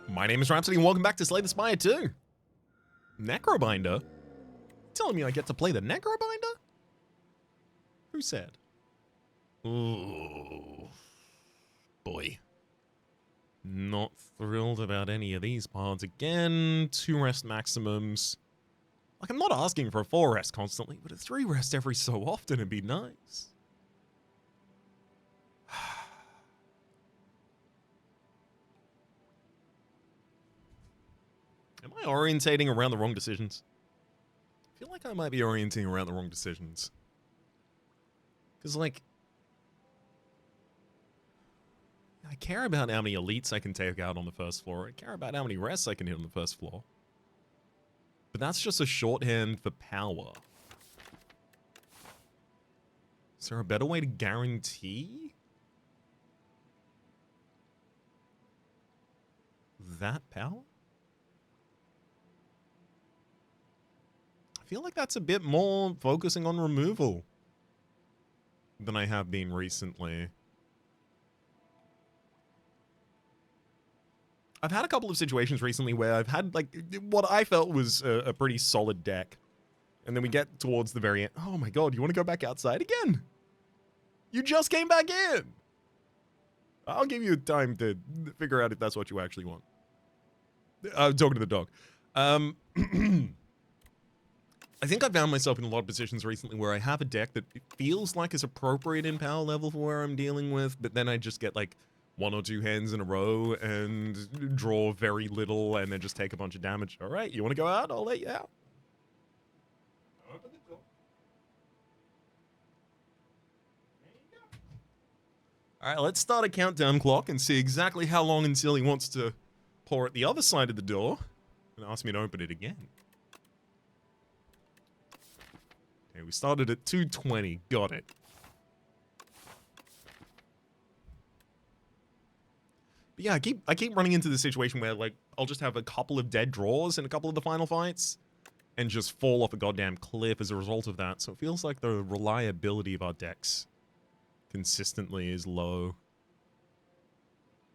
My name is Rhapsody and welcome back to Slay the Spire 2. Necrobinder? Telling me I get to play the Necrobinder? Who said? Ooh. Boy. Not thrilled about any of these parts again. 2 rest maximums. Like, I'm not asking for a 4 rest constantly, but a 3 rest every so often would be nice. Am I orientating around the wrong decisions? I feel like I might be orienting around the wrong decisions. Because, like, I care about how many elites I can take out on the first floor. I care about how many rests I can hit on the first floor. But that's just a shorthand for power. Is there a better way to guarantee that power? I feel like that's a bit more focusing on removal than I have been recently. I've had a couple of situations recently where I've had, like, what I felt was a pretty solid deck. And then we get towards the very end. Oh my god, you want to go back outside again? You just came back in! I'll give you time to figure out if that's what you actually want. I'm talking to the dog. I think I've found myself in a lot of positions recently where I have a deck that feels like it's appropriate in power level for where I'm dealing with, but then I just get, like, 1 or 2 hands in a row and draw very little and then just take a bunch of damage. All right, you want to go out? I'll let you out. Open the door. There you go. All right, let's start a countdown clock and see exactly how long until he wants to pour at the other side of the door and ask me to open it again. Okay, we started at 2:20. Got it. But yeah, I keep running into the situation where, like, I'll just have a couple of dead draws in a couple of the final fights and just fall off a goddamn cliff as a result of that. So it feels like the reliability of our decks consistently is low.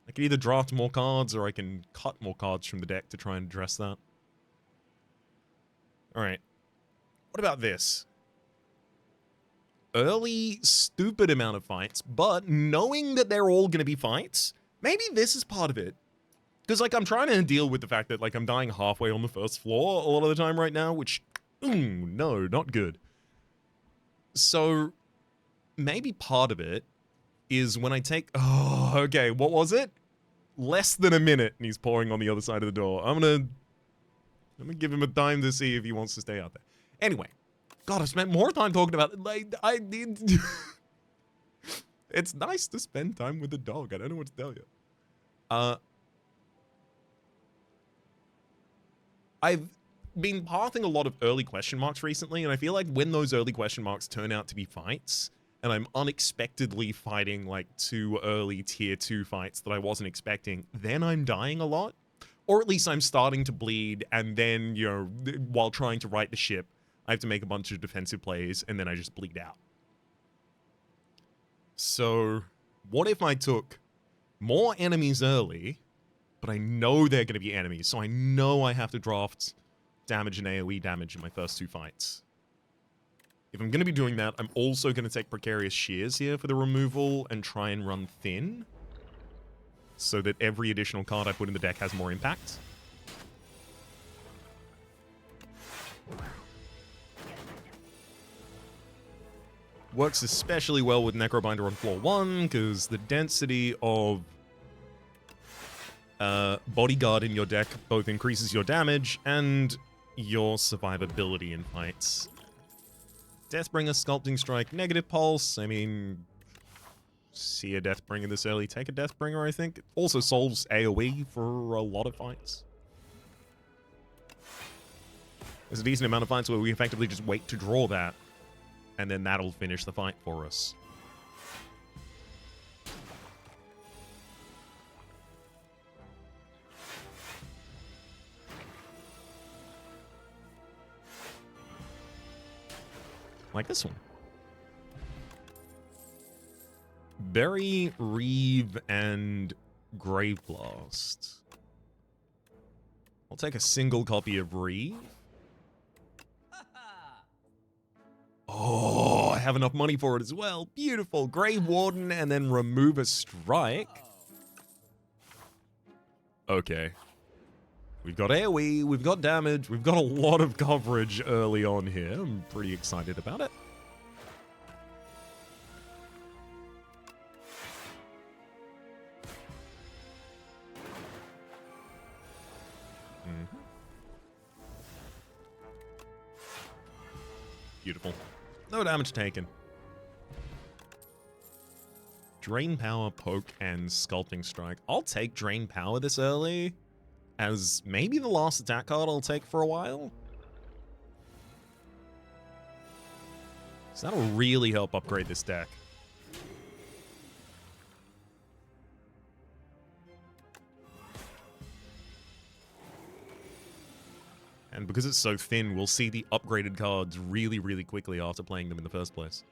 I can either draft more cards or I can cut more cards from the deck to try and address that. Alright. What about this? Early, stupid amount of fights, but knowing that they're all going to be fights, maybe this is part of it. Because, like, I'm trying to deal with the fact that, like, I'm dying halfway on the first floor a lot of the time right now, which, no, not good. So, maybe part of it is when I take... Oh, okay, what was it? Less than a minute, and he's pouring on the other side of the door. I'm gonna give him a time to see if he wants to stay out there. Anyway. God, I've spent more time talking about it. Like, I need... It's nice to spend time with the dog. I don't know what to tell you. I've been pathing a lot of early question marks recently, and I feel like when those early question marks turn out to be fights, and I'm unexpectedly fighting, like, 2 early tier 2 fights that I wasn't expecting, then I'm dying a lot. Or at least I'm starting to bleed, and then, you know, while trying to right the ship, I have to make a bunch of defensive plays, and then I just bleed out. So, what if I took more enemies early, but I know they're going to be enemies, so I know I have to draft damage and AoE damage in my first 2 fights. If I'm going to be doing that, I'm also going to take Precarious Shears here for the removal and try and run thin, so that every additional card I put in the deck has more impact. Works especially well with Necrobinder on floor 1, because the density of Bodyguard in your deck both increases your damage and your survivability in fights. Deathbringer, Sculpting Strike, Negative Pulse. I mean, see a Deathbringer this early, take a Deathbringer, I think. It also solves AoE for a lot of fights. There's a decent amount of fights where we effectively just wait to draw that, and then that'll finish the fight for us. Like this one. Bury, Reeve, and Grave Blast. I'll take a single copy of Reeve. Oh, I have enough money for it as well. Beautiful. Grave Warden and then remove a strike. Okay. We've got AoE, we've got damage, we've got a lot of coverage early on here. I'm pretty excited about it. Beautiful. No damage taken. Drain Power, Poke, and Sculpting Strike. I'll take Drain Power this early as maybe the last attack card I'll take for a while. So that'll really help upgrade this deck. And because it's so thin, we'll see the upgraded cards really, really quickly after playing them in the first place.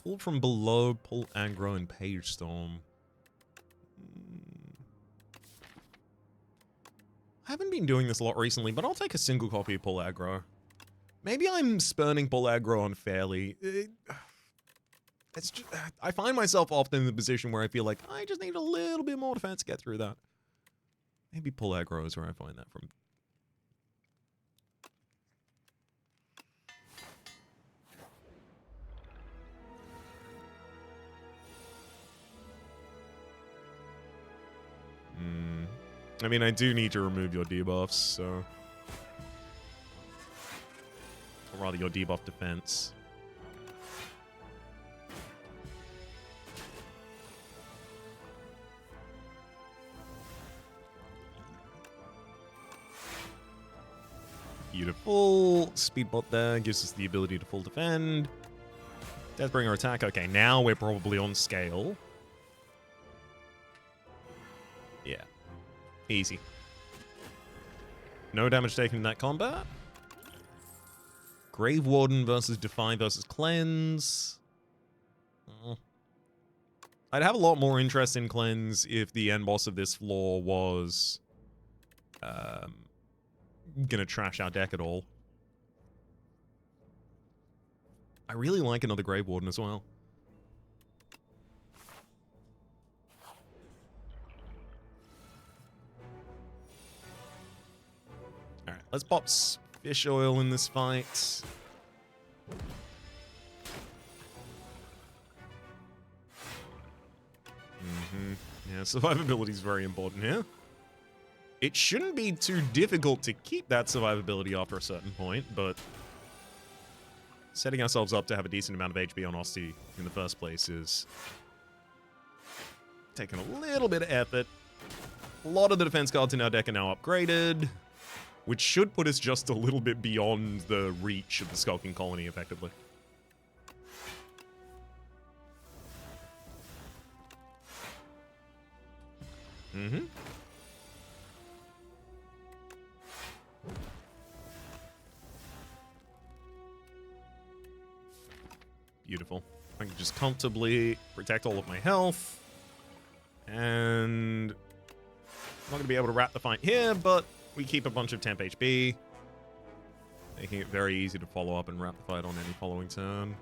Pull from below, pull aggro, and Page Storm. I haven't been doing this a lot recently, but I'll take a single copy of pull aggro. Maybe I'm spurning pull aggro unfairly. It's just, I find myself often in the position where I feel like I just need a little bit more defense to get through that. Maybe pull aggro is where I find that from. I mean, I do need to remove your debuffs, so... Or rather, your debuff defense. Beautiful. Speedbot there gives us the ability to full defend. Deathbringer attack. Okay, now we're probably on scale. Yeah. Easy. No damage taken in that combat. Grave Warden versus Defy versus Cleanse. I'd have a lot more interest in Cleanse if the end boss of this floor was gonna trash our deck at all. I really like another Grave Warden as well. Alright, let's pop fish oil in this fight. Yeah, survivability is very important here. It shouldn't be too difficult to keep that survivability after a certain point, but setting ourselves up to have a decent amount of HP on Osti in the first place is taking a little bit of effort. A lot of the defense cards in our deck are now upgraded, which should put us just a little bit beyond the reach of the Skulking Colony, effectively. Beautiful. I can just comfortably protect all of my health. And I'm not going to be able to wrap the fight here, but we keep a bunch of temp HP, making it very easy to follow up and wrap the fight on any following turn.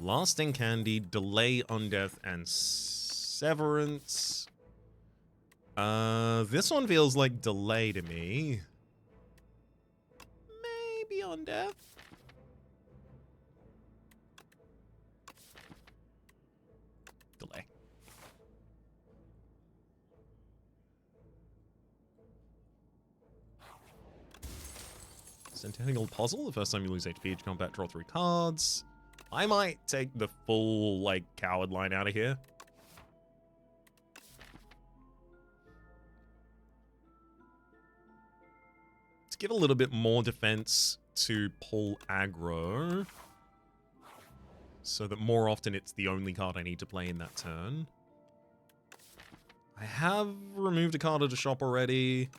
Lasting Candy, Delay, Undeath, and Severance. This one feels like Delay to me. Maybe Undeath. Delay. Centennial Puzzle. The first time you lose HP each combat, draw 3 cards. I might take the full, like, coward line out of here. to give a little bit more defense to pull aggro, so that more often it's the only card I need to play in that turn. I have removed a card at a shop already,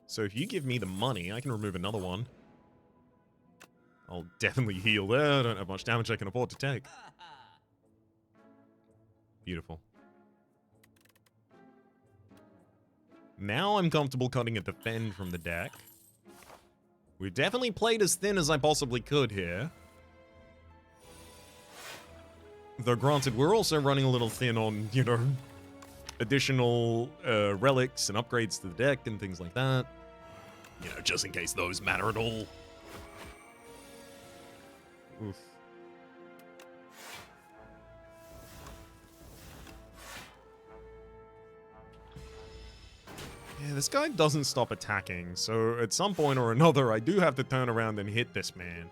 so if you give me the money, I can remove another one. I'll definitely heal there. I don't have much damage I can afford to take. Beautiful. Now I'm comfortable cutting a defend from the deck. We've definitely played as thin as I possibly could here. Though granted, we're also running a little thin on, you know, additional relics and upgrades to the deck and things like that. You know, just in case those matter at all. Oof. Yeah, this guy doesn't stop attacking, so at some point or another, I do have to turn around and hit this man.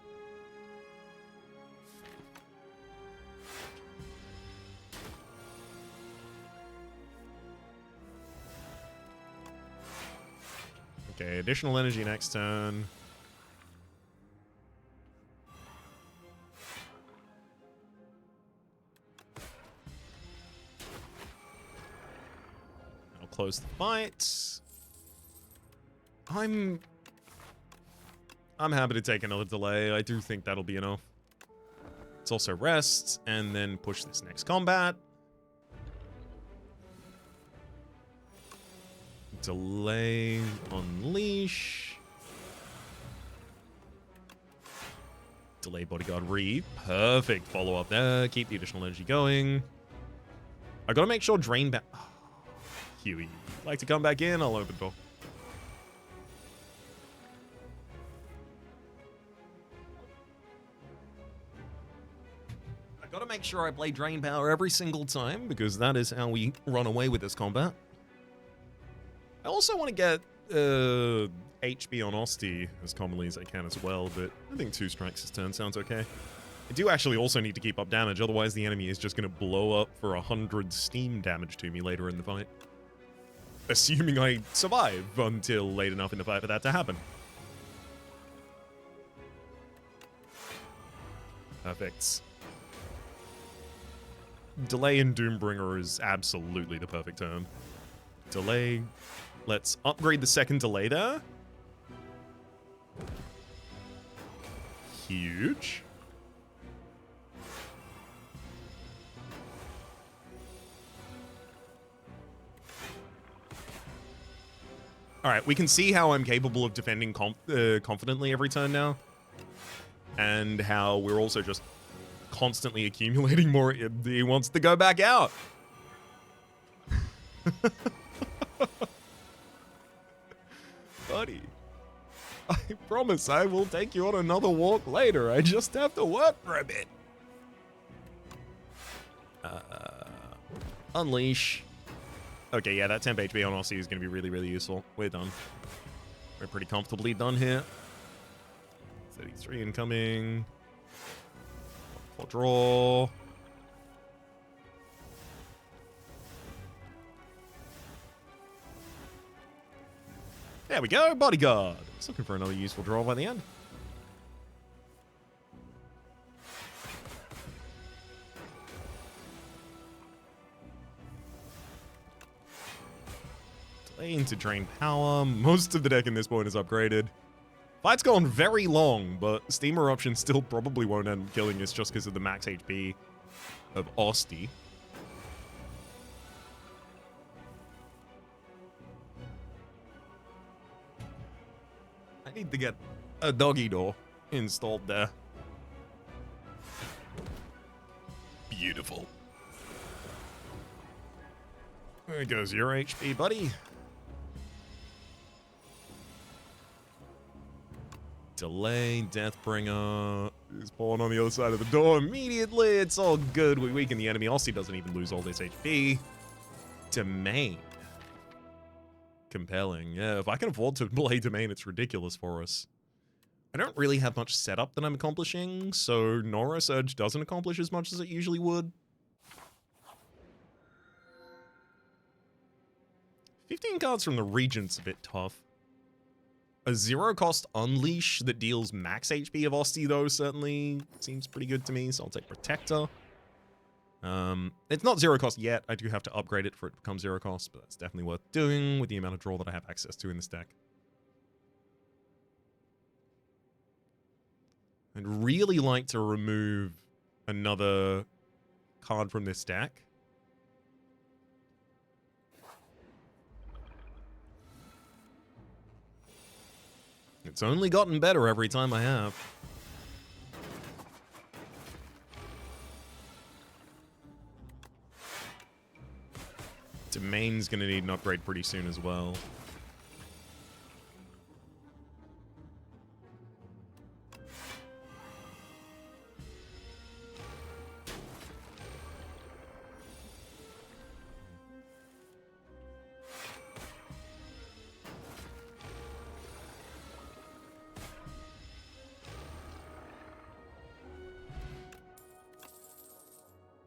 Okay, additional energy next turn. I'll close the fight. I'm happy to take another delay. I do think that'll be enough. It's also rest, and then push this next combat. Delay, unleash. Delay bodyguard read. Perfect follow up there. Keep the additional energy going. I gotta make sure drain back. Oh, Huey, like to come back in? I'll open the door. I gotta make sure I play drain power every single time because that is how we run away with this combat. I also want to get HP on Osti as commonly as I can as well, but I think 2 strikes this turn sounds okay. I do actually also need to keep up damage, otherwise the enemy is just going to blow up for 100 steam damage to me later in the fight. Assuming I survive until late enough in the fight for that to happen. Perfect. Delay in Doombringer is absolutely the perfect turn. Delay. Let's upgrade the second delay there. Huge. Alright, we can see how I'm capable of defending confidently every turn now. And how we're also just constantly accumulating more. He wants to go back out. Buddy, I promise I will take you on another walk later. I just have to work for a bit. Unleash. Okay, yeah, that temp HP on Aussie is going to be really, really useful. We're done. We're pretty comfortably done here. 33 incoming. For draw. There we go, bodyguard. Just looking for another useful draw by the end. Delay into drain power. Most of the deck in this point is upgraded. Fight's gone very long, but Steam Eruption still probably won't end up killing us just because of the max HP of Osti. I need to get a doggy door installed there. Beautiful. There goes your HP, buddy. Delay, Deathbringer is pulling on the other side of the door immediately. It's all good. We weaken the enemy. Aussie doesn't even lose all this HP. Domain. Compelling. Yeah, if I can afford to play Domain, it's ridiculous for us. I don't really have much setup that I'm accomplishing, so Nora Surge doesn't accomplish as much as it usually would. 15 cards from the Regent's a bit tough. A zero-cost Unleash that deals max HP of Osty, though, certainly seems pretty good to me, so I'll take Protector. It's not zero cost yet. I do have to upgrade it for it to become zero cost, but that's definitely worth doing with the amount of draw that I have access to in this deck. I'd really like to remove another card from this deck. It's only gotten better every time I have. Domain's gonna need an upgrade pretty soon as well.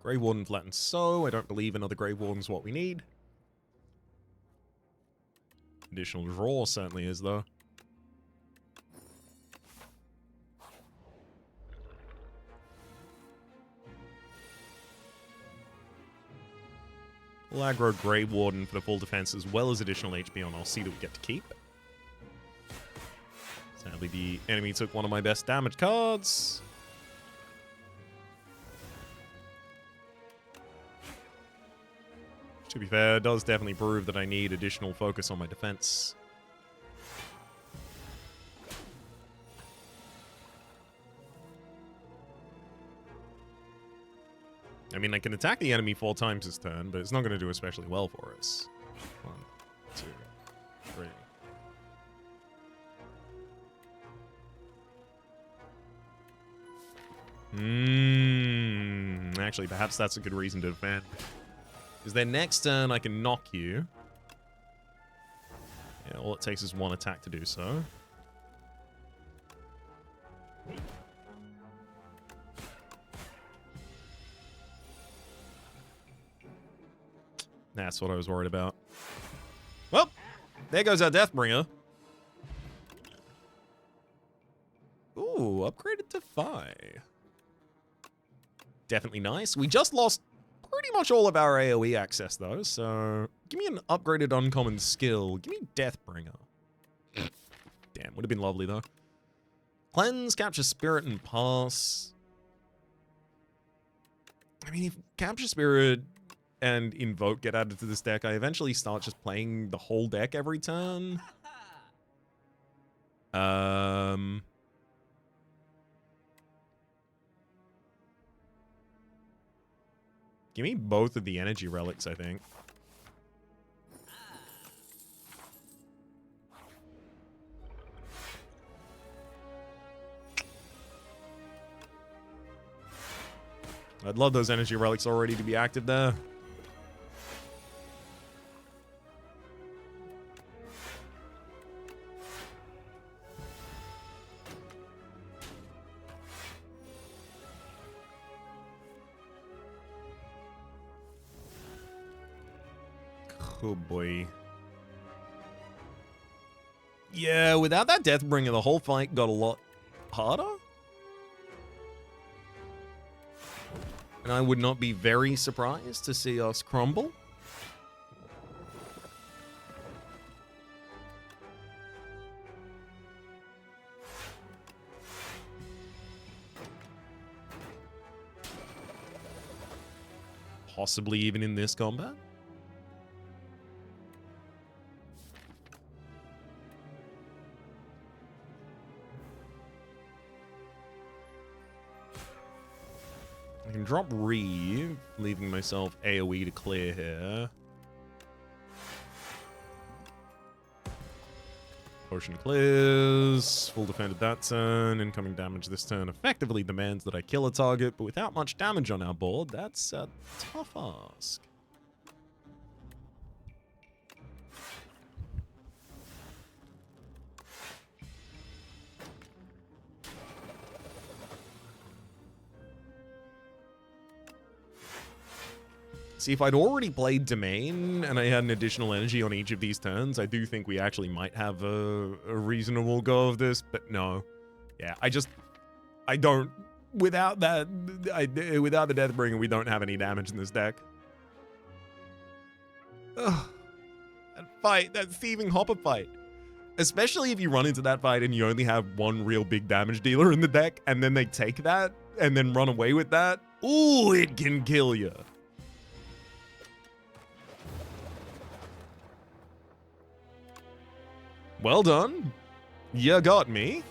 Grey Warden flattens so. I don't believe another Grey Warden's what we need. Additional draw certainly is, though. We'll aggro Grey Warden for the full defense as well as additional HP on. I'll see that we get to keep. Sadly, the enemy took one of my best damage cards. To be fair, it does definitely prove that I need additional focus on my defense. I mean, I can attack the enemy 4 times this turn, but it's not going to do especially well for us. 1, 2, 3. Actually, perhaps that's a good reason to defend. Because then next turn I can knock you. Yeah, all it takes is 1 attack to do so. That's what I was worried about. Well, there goes our Deathbringer. Ooh, upgraded to 5. Definitely nice. We just lost pretty much all of our AoE access, though, so give me an upgraded uncommon skill. Give me Deathbringer. Damn, would have been lovely, though. Cleanse, Capture Spirit, and Pass. I mean, if Capture Spirit and Invoke get added to this deck, I eventually start just playing the whole deck every turn. Give me both of the energy relics, I think. I'd love those energy relics already to be active there. Oh boy. Yeah, without that Deathbringer, the whole fight got a lot harder. And I would not be very surprised to see us crumble. Possibly even in this combat. I can drop Reeve, leaving myself AoE to clear here. Potion clears, full defended that turn, incoming damage this turn effectively demands that I kill a target, but without much damage on our board, that's a tough ask. See, if I'd already played Domain and I had an additional energy on each of these turns, I do think we actually might have a reasonable go of this, but no. Yeah, I don't, without that, without the Deathbringer, we don't have any damage in this deck. Ugh. That fight, that thieving hopper fight. Especially if you run into that fight and you only have one real big damage dealer in the deck, and then they take that and then run away with that. Ooh, it can kill you. Well done. You got me.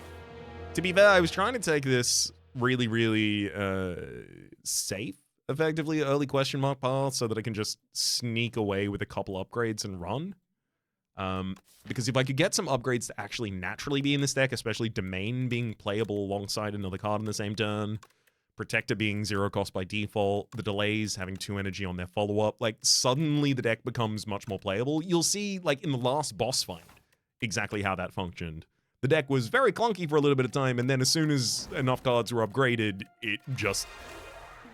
To be fair, I was trying to take this really, really safe, effectively, early question mark path so that I can just sneak away with a couple upgrades and run. Because if I could get some upgrades to actually naturally be in this deck, especially Domain being playable alongside another card in the same turn, Protector being 0 cost by default, the Delays having 2 energy on their follow-up, like, suddenly the deck becomes much more playable. You'll see, like, in the last boss fight, exactly how that functioned. The deck was very clunky for a little bit of time, and then as soon as enough cards were upgraded, it just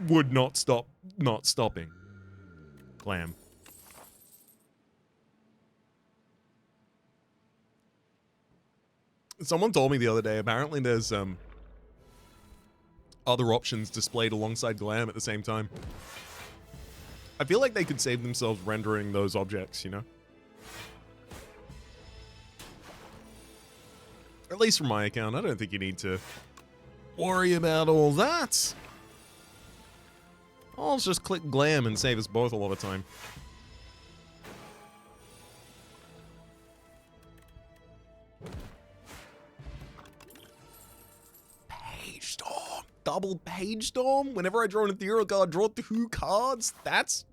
would not stop not stopping. Clam. Someone told me the other day, apparently there's other options displayed alongside Glam at the same time. I feel like they could save themselves rendering those objects, you know? At least from my account, I don't think you need to worry about all that. I'll just click Glam and save us both a lot of time. Page Storm. Double Page Storm? Whenever I draw an ethereal card, draw 2 cards? That's...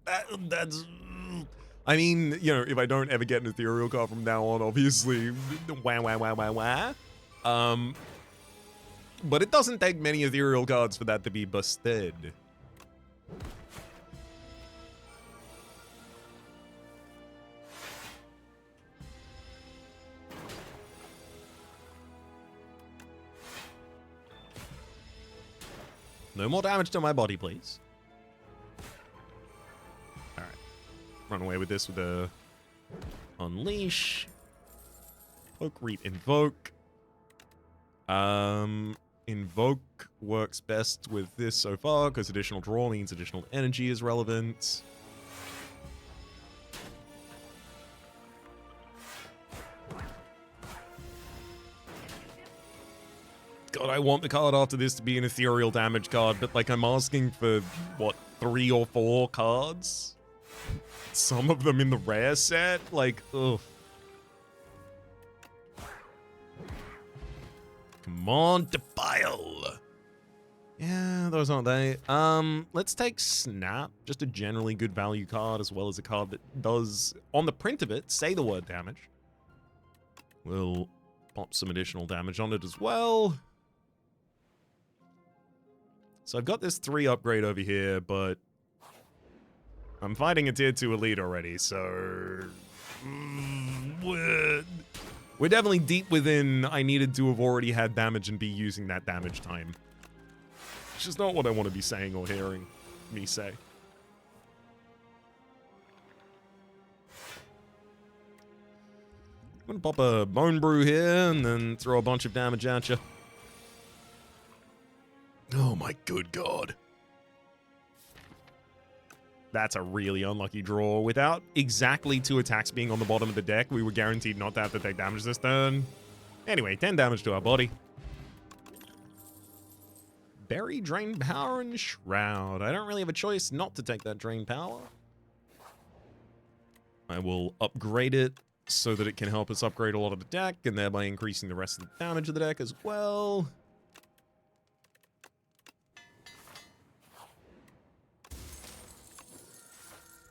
I mean, you know, if I don't ever get an ethereal card from now on, obviously, wah. But it doesn't take many ethereal cards for that to be busted. No more damage to my body, please. Alright. Run away with this with a Unleash. Poke, Reap, Invoke. Invoke works best with this so far, because additional draw means additional energy is relevant. God, I want the card after this to be an ethereal damage card, but like I'm asking for, what, 3 or 4 cards? Some of them in the rare set? Like, ugh. Come on, Defile! Yeah, those aren't they. Let's take Snap, just a generally good value card, as well as a card that does, on the print of it, say the word damage. We'll pop some additional damage on it as well. So I've got this 3 upgrade over here, but I'm fighting a tier 2 elite already, so... We're definitely deep within I needed to have already had damage and be using that damage time. Which is not what I want to be saying or hearing me say. I'm gonna pop a Bone Brew here and then throw a bunch of damage at you. Oh my good god. That's a really unlucky draw. Without exactly 2 attacks being on the bottom of the deck, we were guaranteed not to have to take damage this turn. Anyway, 10 damage to our body. Bury, Drain Power, and Shroud. I don't really have a choice not to take that Drain Power. I will upgrade it so that it can help us upgrade a lot of the deck, and thereby increasing the rest of the damage of the deck as well.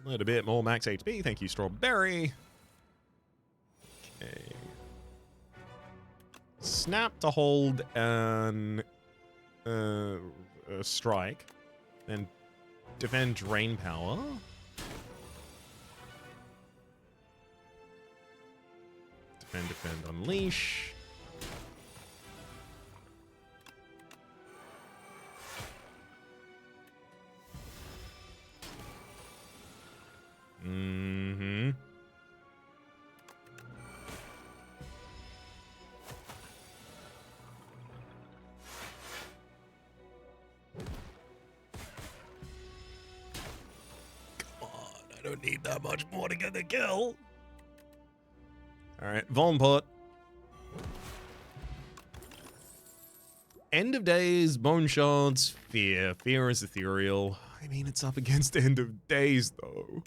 A little bit more max HP. Thank you, Strawberry. Okay. Snap to hold an strike. Then defend Drain Power. Defend, Unleash. don't need that much more to get the kill. Alright, Volnpot. End of Days, Bone Shards, Fear. Fear is ethereal. I mean, it's up against End of Days, though.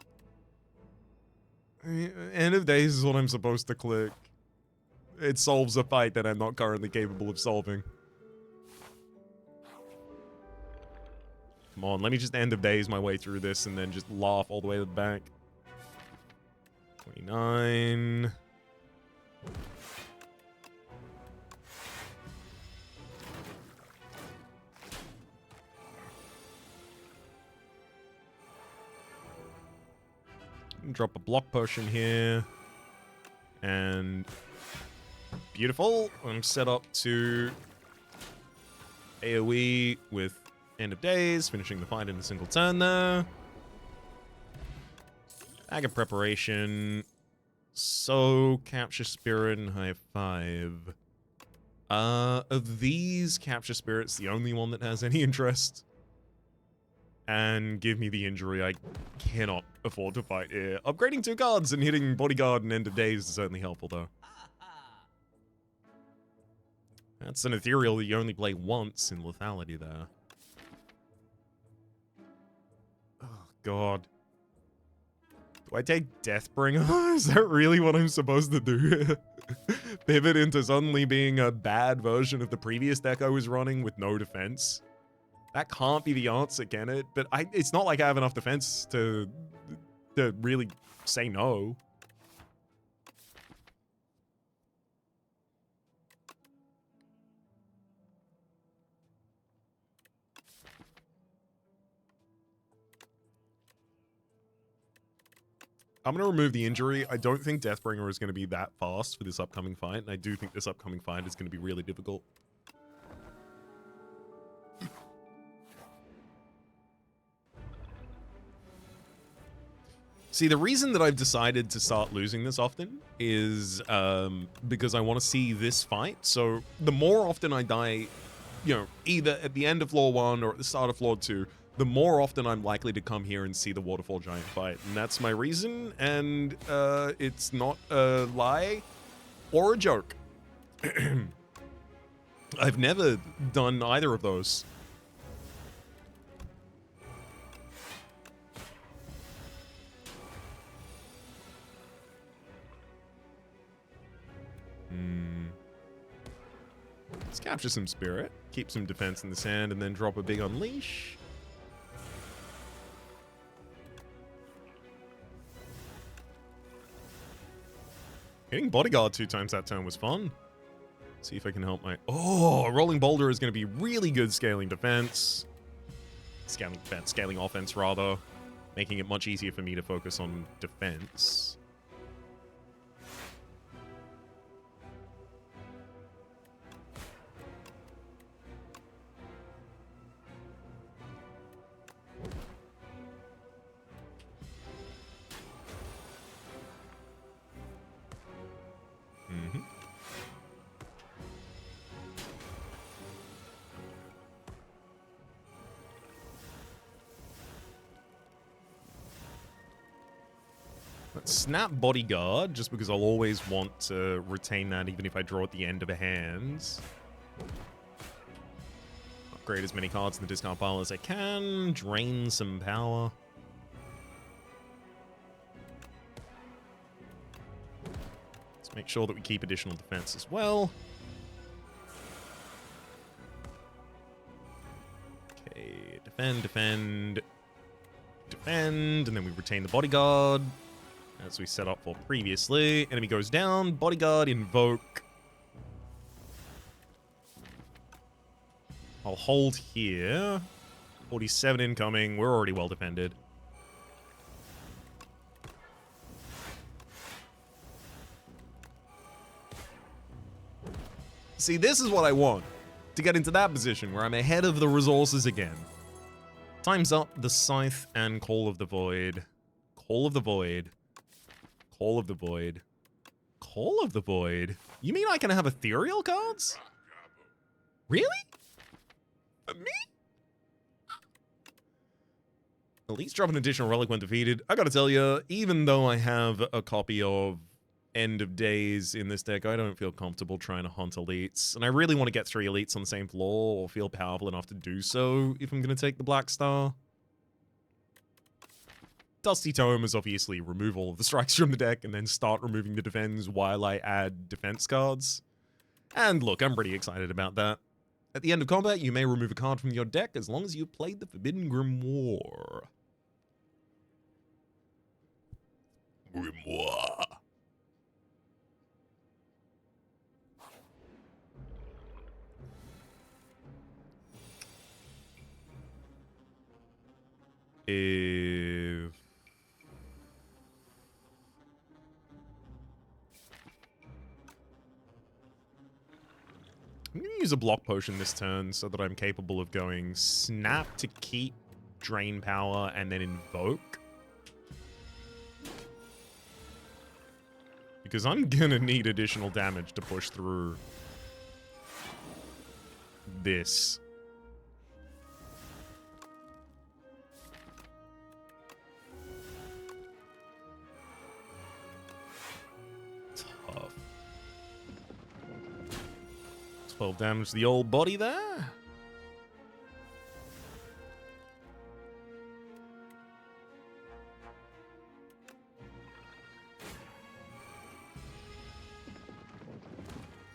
I mean, End of Days is what I'm supposed to click. It solves a fight that I'm not currently capable of solving. Come on, let me just End of Days my way through this and then just laugh all the way to the back. 29... Drop a block potion here. And beautiful. I'm set up to AoE with End of Days, finishing the fight in a single turn there. Bag of preparation. So, Capture Spirit and High Five. Of these, Capture Spirit's the only one that has any interest. And give me the injury. I cannot afford to fight here. Upgrading 2 cards and hitting Bodyguard and End of Days is certainly helpful, though. That's an ethereal that you only play once in lethality there. Oh, God. Do I take Deathbringer? Is that really what I'm supposed to do? Pivot into suddenly being a bad version of the previous deck I was running with no defense? That can't be the answer, can it? But it's not like I have enough defense to really say no. I'm going to remove the injury. I don't think Deathbringer is going to be that fast for this upcoming fight, and I do think this upcoming fight is going to be really difficult. See, the reason that I've decided to start losing this often is because I want to see this fight. So the more often I die, you know, either at the end of floor 1 or at the start of floor 2, the more often I'm likely to come here and see the Waterfall Giant fight. And that's my reason, and it's not a lie or a joke. I've never done either of those. Let's capture some spirit, keep some defense in the sand, and then drop a big unleash. Hitting Bodyguard 2 times that turn was fun. See if I can help my... Oh, Rolling Boulder is going to be really good scaling defense. Scaling offense, rather. Making it much easier for me to focus on defense. Snap Bodyguard, just because I'll always want to retain that even if I draw at the end of a hand. Upgrade as many cards in the discard pile as I can. Drain some power. Let's make sure that we keep additional defense as well. Okay, defend, and then we retain the Bodyguard. As we set up for previously. Enemy goes down. Bodyguard, invoke. I'll hold here. 47 incoming. We're already well defended. See, this is what I want. To get into that position where I'm ahead of the resources again. Time's up. The Scythe and Call of the Void. Call of the Void. Call of the Void. Call of the Void? You mean I can have ethereal cards? Really? Me? At least drop an additional relic when defeated. I gotta tell you, even though I have a copy of End of Days in this deck, I don't feel comfortable trying to hunt elites. And I really want to get 3 elites on the same floor, or feel powerful enough to do so if I'm gonna take the Black Star. Dusty Tome is obviously remove all of the strikes from the deck and then start removing the defense while I add defense cards. And look, I'm pretty excited about that. At the end of combat, you may remove a card from your deck as long as you played the Forbidden Grimoire. Grimoire. If... I'm going to use a block potion this turn so that I'm capable of going Snap to keep Drain Power and then Invoke. Because I'm going to need additional damage to push through this. Tough. 12 damage to the old body there.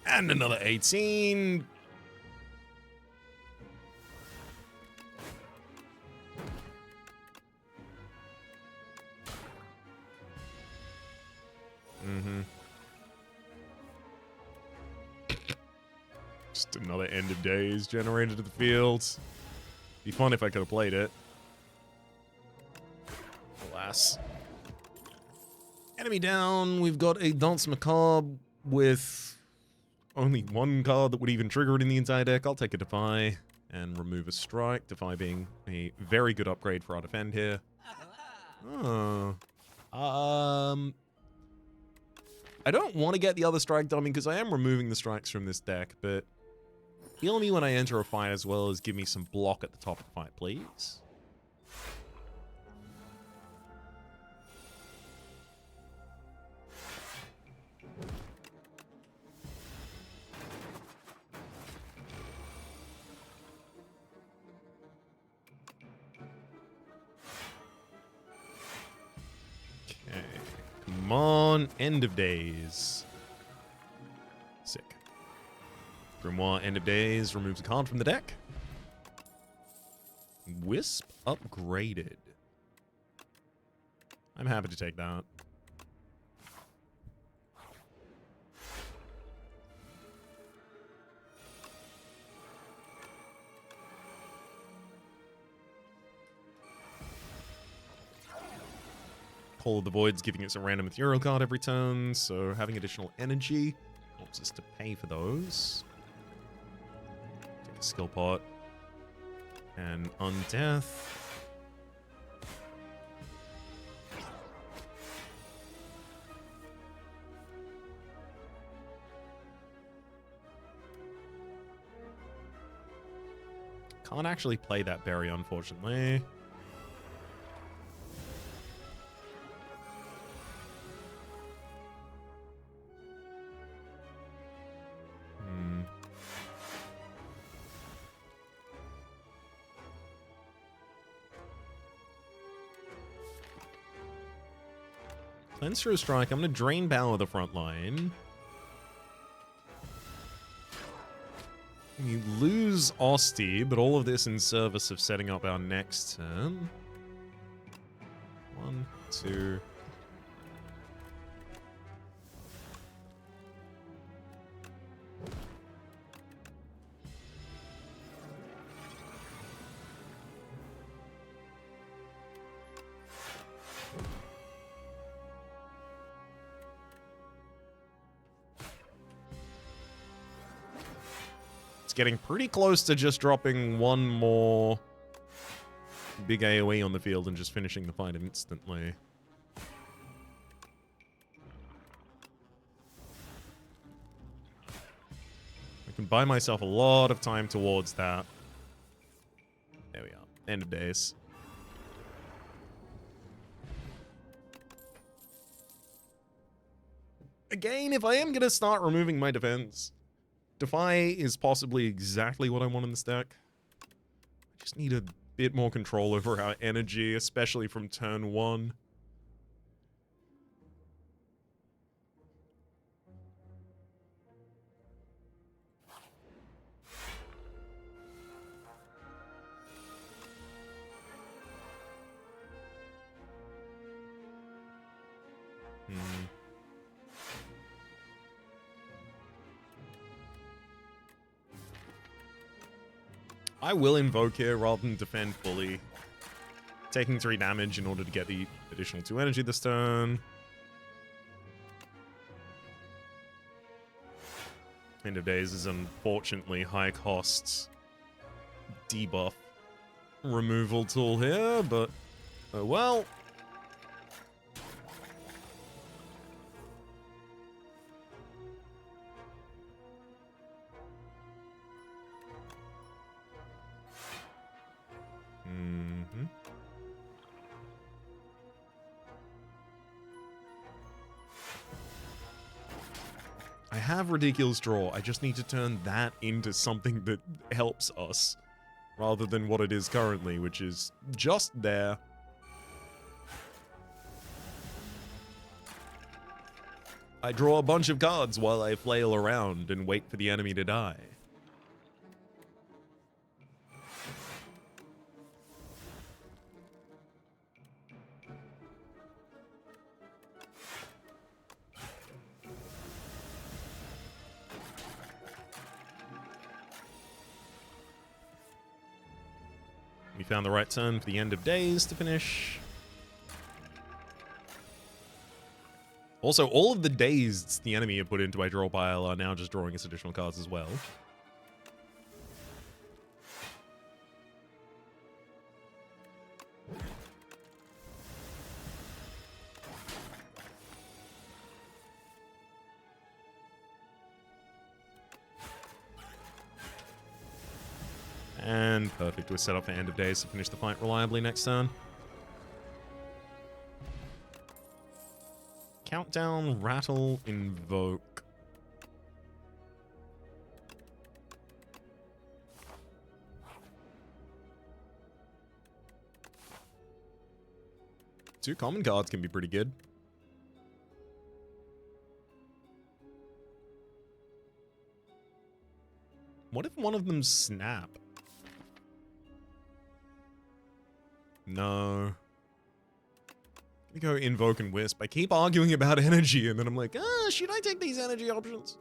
And another 18. Just another End of Days generated to the field. Be fun if I could have played it. Alas. Enemy down. We've got a Dance Macabre with only 1 card that would even trigger it in the entire deck. I'll take a Defy and remove a Strike. Defy being a very good upgrade for our defend here. Oh. I don't want to get the other Strike dumping because I am removing the strikes from this deck, but heal me when I enter a fight as well as give me some block at the top of the fight, please. Okay. Come on. End of Days. Sick. Grimoire End of Days removes a card from the deck. Wisp upgraded. I'm happy to take that. Call of the Void's giving us a random ethereal card every turn, so having additional energy helps us to pay for those. Take a skill pot. And Undeath. Can't actually play that berry, unfortunately. Cleanse through a strike. I'm going to drain power the front line. You lose Osti, but all of this in service of setting up our next turn. 1, 2. It's getting pretty close to just dropping 1 more big AoE on the field and just finishing the fight instantly. I can buy myself a lot of time towards that. There we are. End of Days. Again, if I am going to start removing my defense, Defy is possibly exactly what I want in the deck. I just need a bit more control over our energy, especially from turn 1. I will invoke here rather than defend fully. Taking 3 damage in order to get the additional 2 energy this turn. End of Days is unfortunately high costs debuff removal tool here, but oh well. I have Ridiculous Draw. I just need to turn that into something that helps us, rather than what it is currently, which is just there. I draw a bunch of cards while I flail around and wait for the enemy to die. We found the right turn for the End of Days to finish. Also, all of the days the enemy have put into my draw pile are now just drawing us additional cards as well. And perfect. We're set up for End of Days to finish the fight reliably next turn. Countdown, rattle, invoke. Two common cards can be pretty good. What if one of them snap? No. I'm gonna go invoke and wisp. I keep arguing about energy, and then I'm like, should I take these energy options?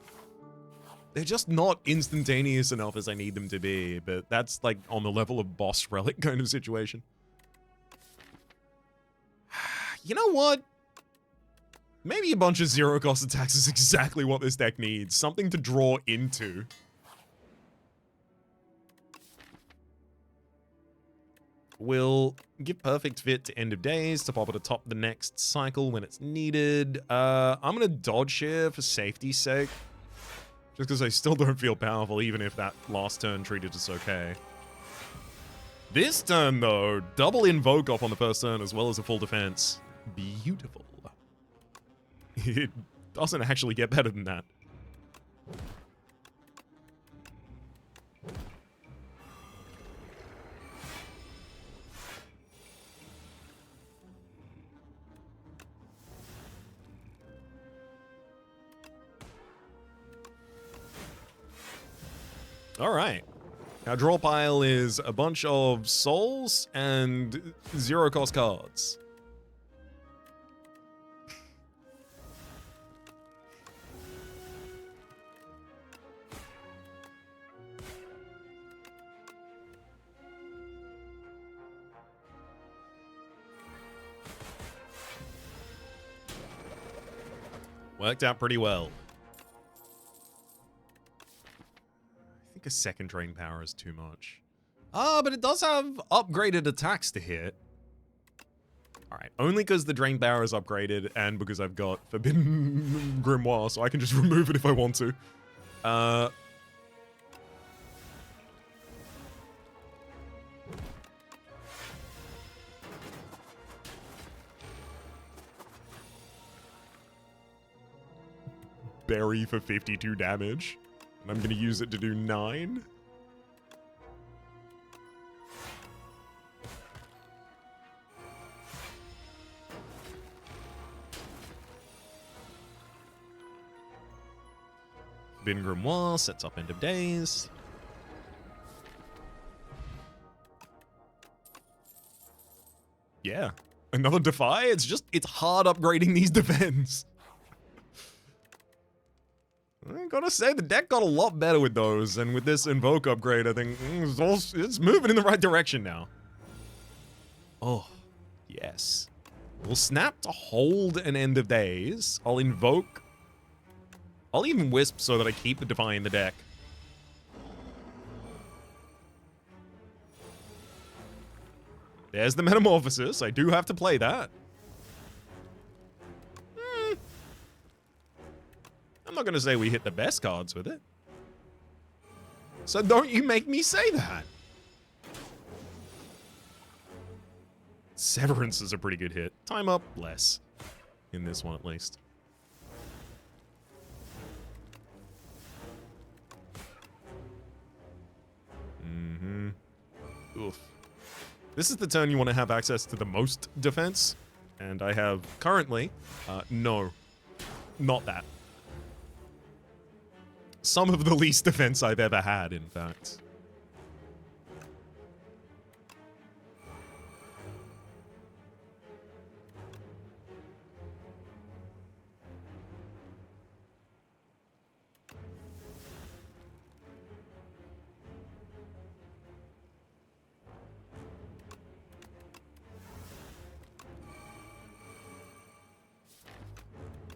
They're just not instantaneous enough as I need them to be, but that's like on the level of boss relic kind of situation. You know what? Maybe a bunch of zero cost attacks is exactly what this deck needs. Something to draw into. We'll give Perfect Fit to End of Days to pop it atop the next cycle when it's needed. I'm going to dodge here for safety's sake. Just because I still don't feel powerful, even if that last turn treated us okay. This turn, though, double invoke off on the first turn as well as a full defense. Beautiful. It doesn't actually get better than that. All right. Our draw pile is a bunch of souls and zero cost cards. Worked out pretty well. I think a second drain power is too much. But it does have upgraded attacks to hit. Alright, only because the drain power is upgraded and because I've got Forbidden Grimoire, so I can just remove it if I want to. berry for 52 damage. And I'm going to use it to do 9. Forbidden Grimoire sets up End of Days. Yeah. Another Defy? It's hard upgrading these defense. I gotta say, the deck got a lot better with those, and with this Invoke upgrade, I think it's moving in the right direction now. Oh, yes. We'll snap to hold an End of Days. I'll Invoke. I'll even Wisp so that I keep the Defy in the deck. There's the Metamorphosis. I do have to play that. I'm not going to say we hit the best cards with it. So don't you make me say that. Severance is a pretty good hit. Time up less. In this one, at least. Oof. This is the turn you want to have access to the most defense. And I have currently, no. Not that. Some of the least defense I've ever had, in fact.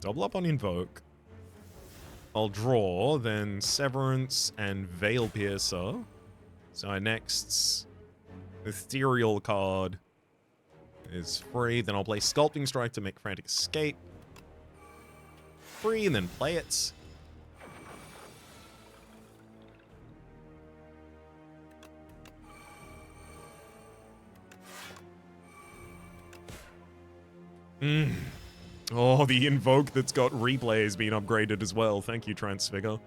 Double up on Invoke. I'll draw, then Severance and Veil Piercer. So our next ethereal card is free. Then I'll play Sculpting Strike to make Frantic Escape. Free, and then play it. Oh, the Invoke that's got replay has been upgraded as well. Thank you, Transfigure.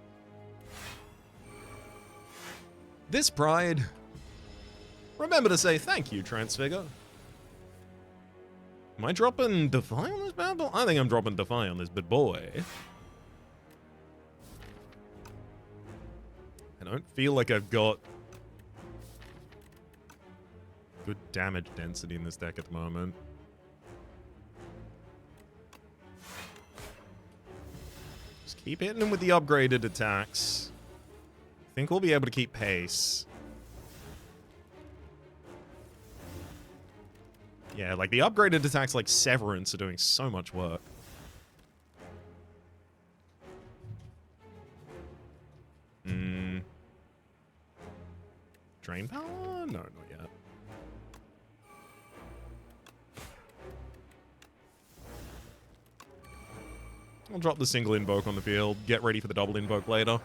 This Pride. Remember to say thank you, Transfigure. Am I dropping Defy on this battle? I think I'm dropping Defy on this big boy. I don't feel like I've got good damage density in this deck at the moment. Keep hitting him with the upgraded attacks. I think we'll be able to keep pace. Yeah, like the upgraded attacks like Severance are doing so much work. Drain power? No, not yet. I'll drop the single Invoke on the field. Get ready for the double Invoke later.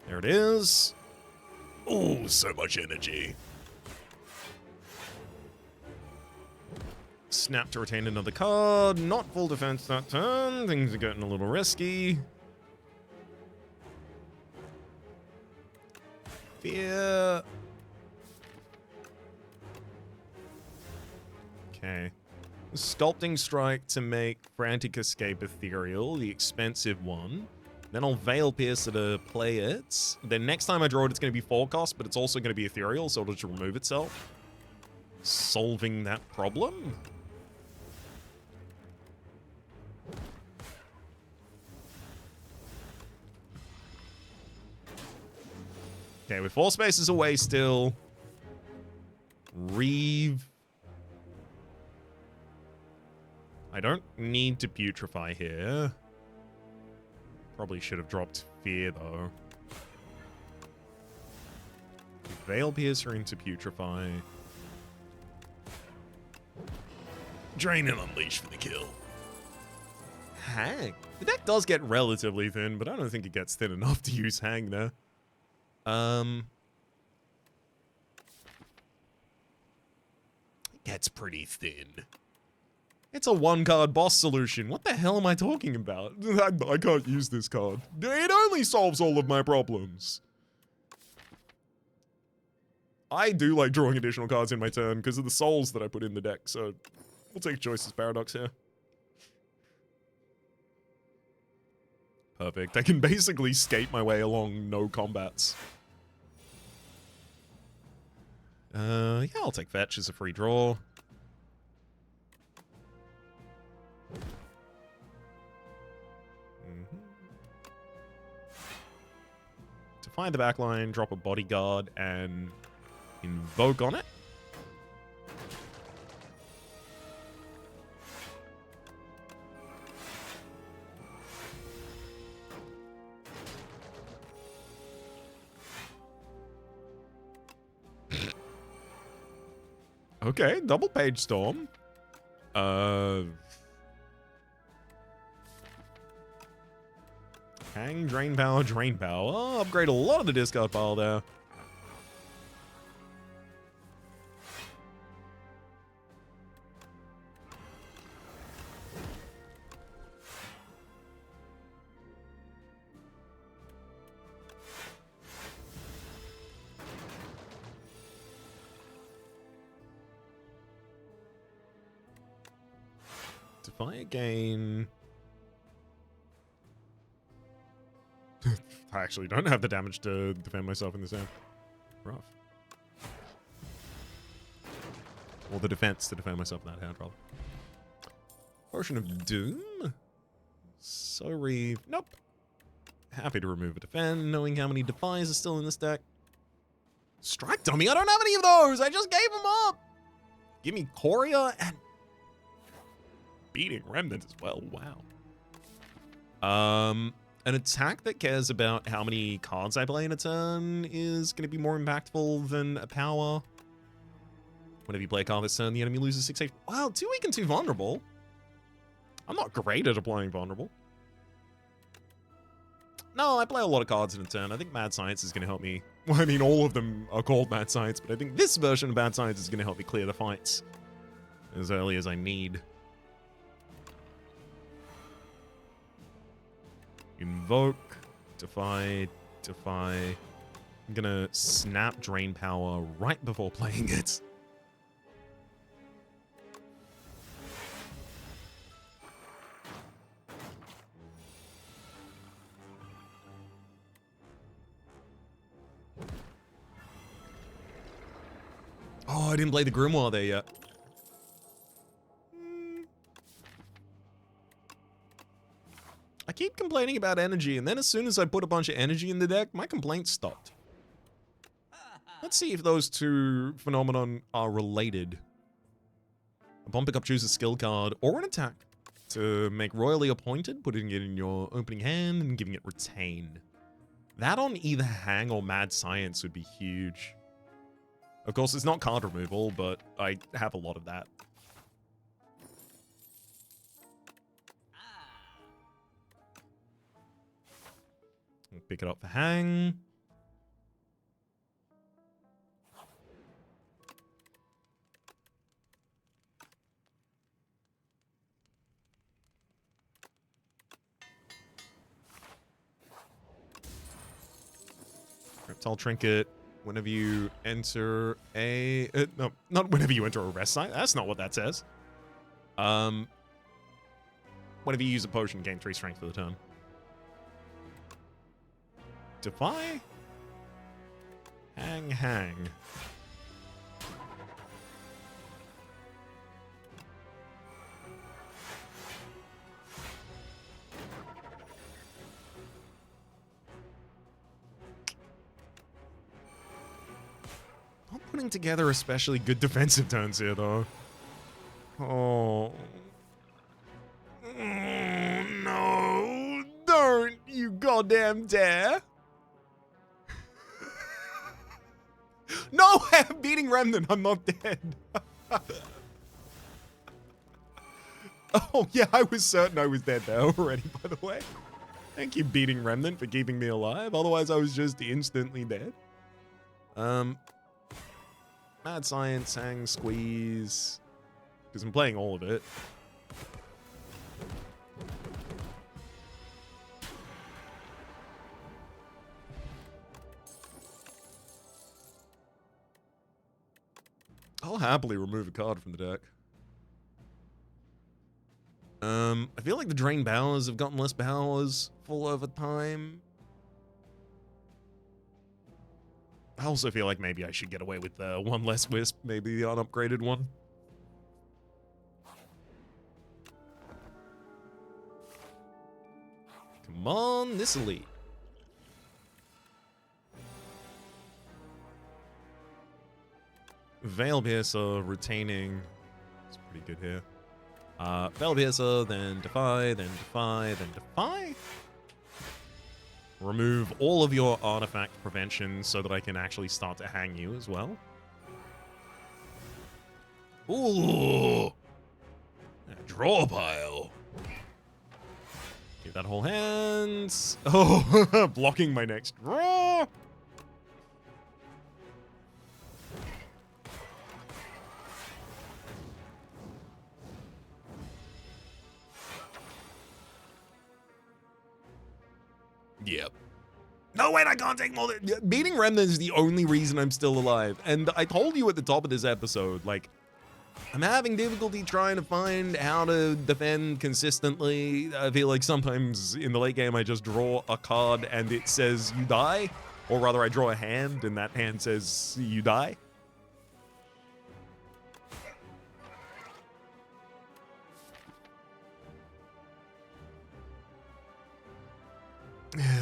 There it is. Oh, so much energy. Snap to retain another card. Not full defense that turn. Things are getting a little risky. Fear. Okay. Sculpting Strike to make Frantic Escape Ethereal, the expensive one. Then I'll Veil Piercer to play it. Then next time I draw it, it's going to be 4 cost, but it's also going to be Ethereal, so it'll just remove itself. Solving that problem. Okay, with 4 spaces away still. Reeve. I don't need to putrefy here. Probably should have dropped Fear, though. Veil Piercer into putrefy. Drain and Unleash for the kill. Hang. The deck does get relatively thin, but I don't think it gets thin enough to use Hang there. It gets pretty thin. It's a one-card boss solution. What the hell am I talking about? I can't use this card. It only solves all of my problems. I do like drawing additional cards in my turn because of the souls that I put in the deck, so we'll take Choice's Paradox here. Perfect. I can basically skate my way along no combats. Yeah, I'll take Fetch as a free draw. To find the backline, drop a Bodyguard and invoke on it. Okay, double Page Storm. Hang, drain power, drain power. Oh, upgrade a lot of the discard pile there. Defy again. I actually don't have the damage to defend myself in this hand. Rough. Or the defense to defend myself in that hand, rather. Potion of Doom. So Reeve. Nope. Happy to remove a defend, knowing how many defies are still in this deck. Strike Dummy. I don't have any of those. I just gave them up. Give me Coria and Beating Remnant as well. Wow. An attack that cares about how many cards I play in a turn is going to be more impactful than a power. Whenever you play a card this turn, the enemy loses 6 HP. Wow, 2 weak and 2 vulnerable. I'm not great at applying vulnerable. No, I play a lot of cards in a turn. I think Mad Science is going to help me. Well, I mean, all of them are called Mad Science, but I think this version of Mad Science is going to help me clear the fights as early as I need. Invoke, defy. I'm gonna snap drain power right before playing it. Oh, I didn't play the Grimoire there yet. I keep complaining about energy, and then as soon as I put a bunch of energy in the deck, my complaints stopped. Let's see if those two phenomenon are related. Upon pickup, choose a skill card or an attack to make royally appointed, putting it in your opening hand and giving it retain. That on either Hang or Mad Science would be huge. Of course, it's not card removal, but I have a lot of that. Pick it up for Hang. Reptile Trinket. Whenever you enter a... no, not whenever you enter a rest site. That's not what that says. Whenever you use a potion, gain 3 strength for the turn. Defy? Hang. Not putting together especially good defensive turns here, though. Oh. No. Don't you goddamn dare. No, I'm beating Remnant. I'm not dead. Oh, yeah, I was certain I was dead there already, by the way. Thank you, beating Remnant, for keeping me alive. Otherwise, I was just instantly dead. Mad Science, Hang, Squeeze. Because I'm playing all of it. I'll happily remove a card from the deck. I feel like the drain powers have gotten less powers full over time. I also feel like maybe I should get away with one less wisp, maybe the unupgraded one. Come on, this elite. Veil Piercer retaining. It's pretty good here. Veil Piercer, then Defy, then Defy, then Defy. Remove all of your artifact prevention so that I can actually start to hang you as well. Ooh! A draw pile. Give that whole hand. Oh, blocking my next draw. Yep. No, wait, I can't take more than... Beating Remnant is the only reason I'm still alive. And I told you at the top of this episode, like, I'm having difficulty trying to find how to defend consistently. I feel like sometimes in the late game I just draw a card and it says you die. Or rather, I draw a hand and that hand says you die.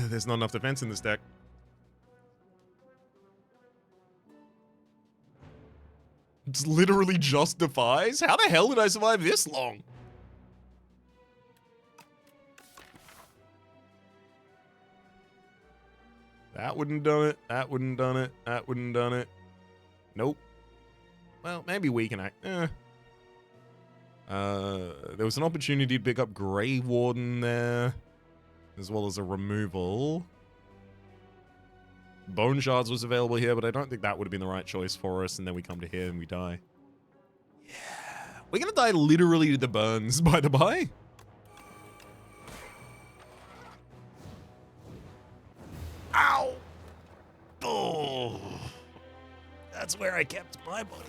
There's not enough defense in this deck. It's literally just defies? How the hell did I survive this long? That wouldn't done it. That wouldn't done it. That wouldn't done it. Nope. Well, maybe we can act. There was an opportunity to pick up Grey Warden there, as well as a removal. Bone Shards was available here, but I don't think that would have been the right choice for us, and then we come to here and we die. Yeah. We're gonna die literally to the burns, by the by. Ow! Oh! That's where I kept my body.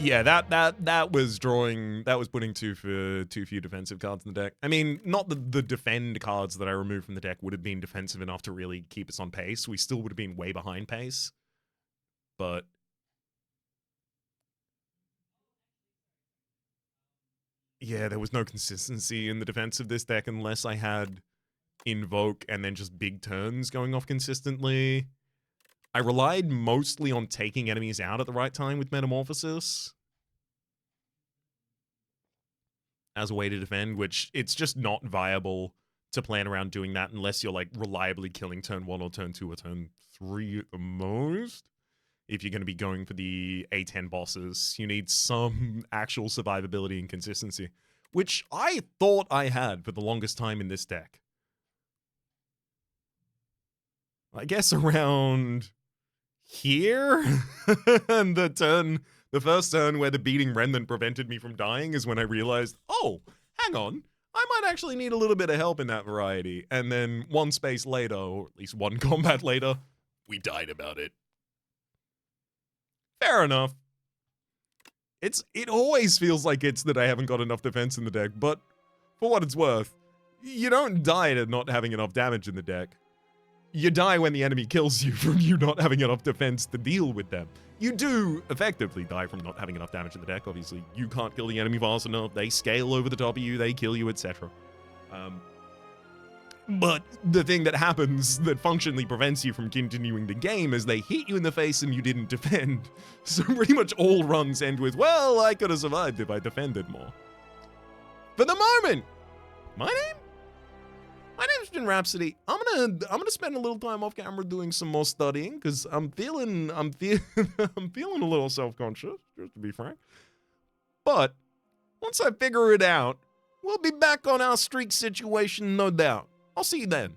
Yeah, that was drawing. That was putting too few defensive cards in the deck. I mean, not the defend cards that I removed from the deck would have been defensive enough to really keep us on pace. We still would have been way behind pace. But yeah, there was no consistency in the defense of this deck unless I had Invoke and then just big turns going off consistently. I relied mostly on taking enemies out at the right time with Metamorphosis as a way to defend, which it's just not viable to plan around doing that unless you're like reliably killing turn 1 or turn 2 or turn 3 at the most. If you're going to be going for the A10 bosses, you need some actual survivability and consistency, which I thought I had for the longest time in this deck. I guess around here, and the first turn where the beating remnant prevented me from dying is when I realized, oh, hang on, I might actually need a little bit of help in that variety. And then one space later, or at least one combat later, we died about it. Fair enough. It always feels like it's that I haven't got enough defense in the deck, but for what it's worth, you don't die to not having enough damage in the deck. You die when the enemy kills you from you not having enough defense to deal with them. You do effectively die from not having enough damage in the deck. Obviously, you can't kill the enemy fast enough. They scale over the top of you. They kill you, etc. But the thing that happens that functionally prevents you from continuing the game is they hit you in the face and you didn't defend. So pretty much all runs end with, well, I could have survived if I defended more. For the moment, my name's been Rhapsody. I'm gonna spend a little time off camera doing some more studying because I'm feeling I'm feeling a little self-conscious, just to be frank. But once I figure it out, we'll be back on our streak situation, no doubt. I'll see you then.